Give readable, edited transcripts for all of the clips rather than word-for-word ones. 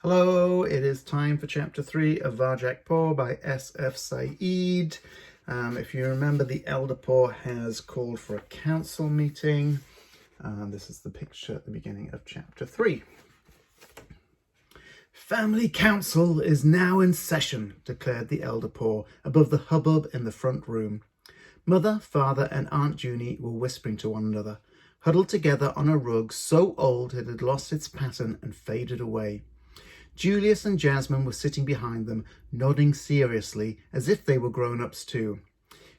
Hello, it is time for Chapter 3 of Varjak Paw by S.F. Said. If you remember, the Elder Paw has called for a council meeting. This is the picture at the beginning of Chapter 3. "Family Council is now in session," declared the Elder Paw above the hubbub in the front room. Mother, Father and Aunt Junie were whispering to one another, huddled together on a rug so old it had lost its pattern and faded away. Julius and Jasmine were sitting behind them, nodding seriously, as if they were grown-ups too.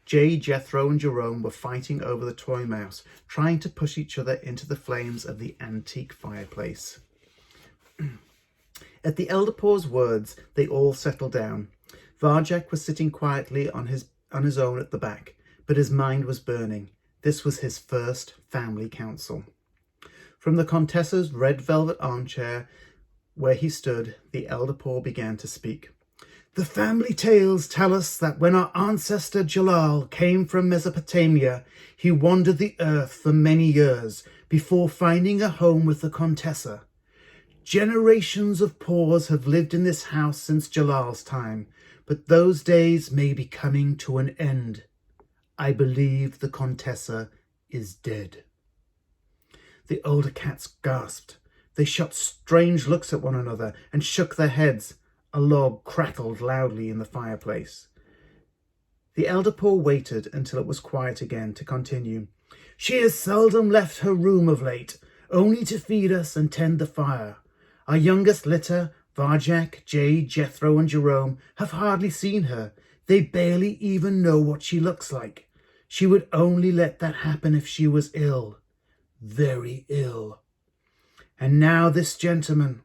Jay, Jethro and Jerome were fighting over the toy mouse, trying to push each other into the flames of the antique fireplace. At the Elder Paw's words, they all settled down. Varjak was sitting quietly on his own at the back, but his mind was burning. This was his first family council. From the Contessa's red velvet armchair, where he stood, the Elder Paw began to speak. "The family tales tell us that when our ancestor Jalal came from Mesopotamia, he wandered the earth for many years before finding a home with the Contessa. Generations of Paws have lived in this house since Jalal's time, but those days may be coming to an end. I believe the Contessa is dead." The older cats gasped. They shot strange looks at one another and shook their heads. A log crackled loudly in the fireplace. The Elder Paw waited until it was quiet again to continue. "She has seldom left her room of late, only to feed us and tend the fire. Our youngest litter, Varjak, Jay, Jethro and Jerome, have hardly seen her. They barely even know what she looks like. She would only let that happen if she was ill. Very ill. And now this gentleman.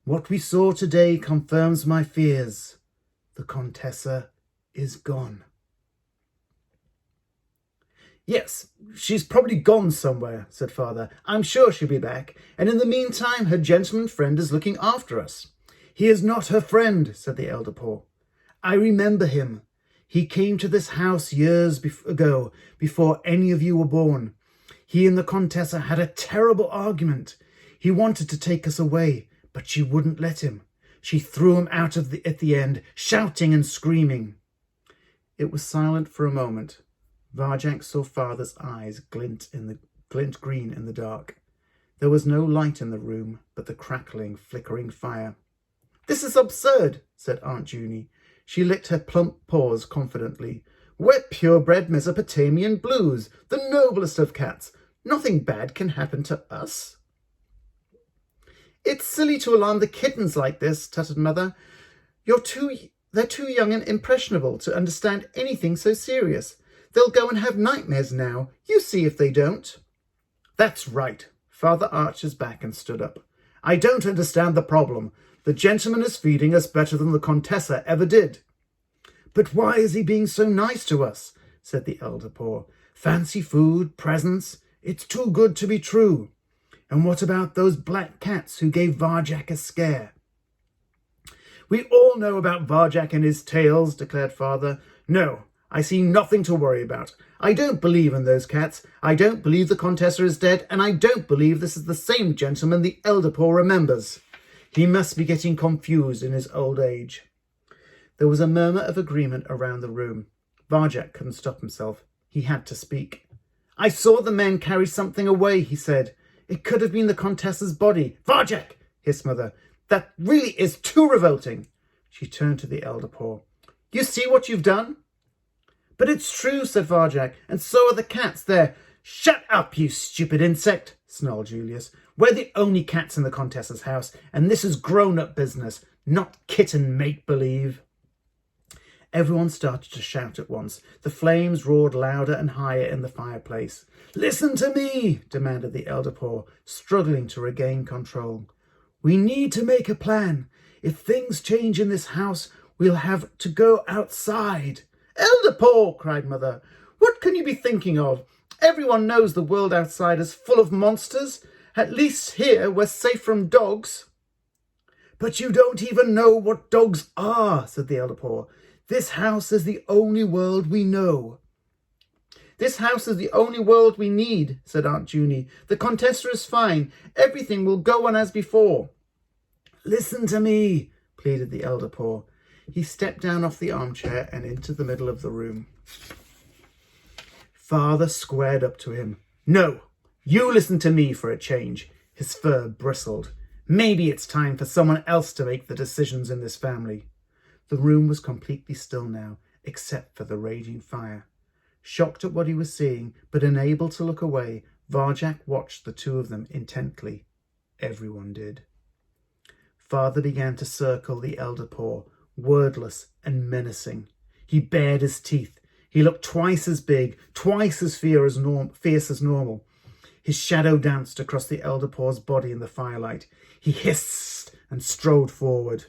What we saw today confirms my fears. The Contessa is gone." "Yes, she's probably gone somewhere," said Father. "I'm sure she'll be back, and in the meantime her gentleman friend is looking after us." "He is not her friend," said the Elder Paw. "I remember him. He came to this house years ago, before any of you were born. He and the Contessa had a terrible argument. He wanted to take us away, but she wouldn't let him. She threw him out at the end, shouting and screaming." It was silent for a moment. Varjak saw Father's eyes glint green in the dark. There was no light in the room but the crackling, flickering fire. "This is absurd," said Aunt Junie. She licked her plump paws confidently. "We're purebred Mesopotamian blues, the noblest of cats. Nothing bad can happen to us." "It's silly to alarm the kittens like this," tutted Mother. They're too young and impressionable to understand anything so serious. They'll go and have nightmares now. You see if they don't." "That's right." Father arched his back and stood up. "I don't understand the problem. The gentleman is feeding us better than the Contessa ever did." "But why is he being so nice to us?" said the Elder Paw. "Fancy food, presents. It's too good to be true. And what about those black cats who gave Varjak a scare?" "We all know about Varjak and his tales," declared Father. "No, I see nothing to worry about. I don't believe in those cats. I don't believe the Contessa is dead, and I don't believe this is the same gentleman the Elder Paw remembers. He must be getting confused in his old age." There was a murmur of agreement around the room. Varjak couldn't stop himself. He had to speak. "I saw the men carry something away," he said. "It could have been the Contessa's body." "Varjak!" hissed Mother. "That really is too revolting." She turned to the Elder Paw. "You see what you've done?" "But it's true," said Varjak, "and so are the cats there." "Shut up, you stupid insect," snarled Julius. "We're the only cats in the Contessa's house, and this is grown-up business, not kitten make-believe." Everyone started to shout at once. The flames roared louder and higher in the fireplace. "Listen to me," demanded the Elder Paw, struggling to regain control. "We need to make a plan. If things change in this house, we'll have to go outside." "Elder Paw," cried Mother, "what can you be thinking of? Everyone knows the world outside is full of monsters. At least here we're safe from dogs." "But you don't even know what dogs are," said the Elder Paw. "This house is the only world we know." "This house is the only world we need," said Aunt Junie. "The Contessa is fine. Everything will go on as before." Listen to me, pleaded the elder Paw. He stepped down off the armchair and into the middle of the room. Father squared up to him. No, you listen to me for a change. His fur bristled. Maybe it's time for someone else to make the decisions in this family. The room was completely still now, except for the raging fire. Shocked at what he was seeing, but unable to look away, Varjak watched the two of them intently. Everyone did. Father began to circle the elder Paw, wordless and menacing. He bared his teeth. He looked twice as big, twice as fierce as normal. His shadow danced across the elder Paw's body in the firelight. He hissed and strode forward.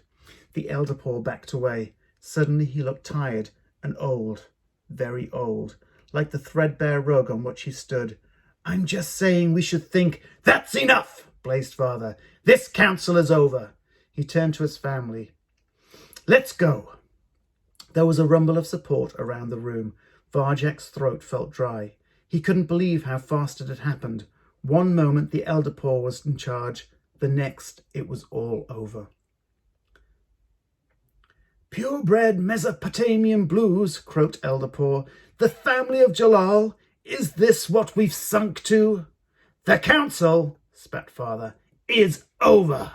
The elder Paw backed away. Suddenly he looked tired and old, very old, like the threadbare rug on which he stood. I'm just saying we should think. That's enough, blazed Father. This council is over. He turned to his family. Let's go. There was a rumble of support around the room. Varjak's throat felt dry. He couldn't believe how fast it had happened. One moment the elder Paw was in charge. The next it was all over. Purebred Mesopotamian blues, croaked elder Paw. The family of Jalal. Is this what we've sunk to? The council, spat Father, is over.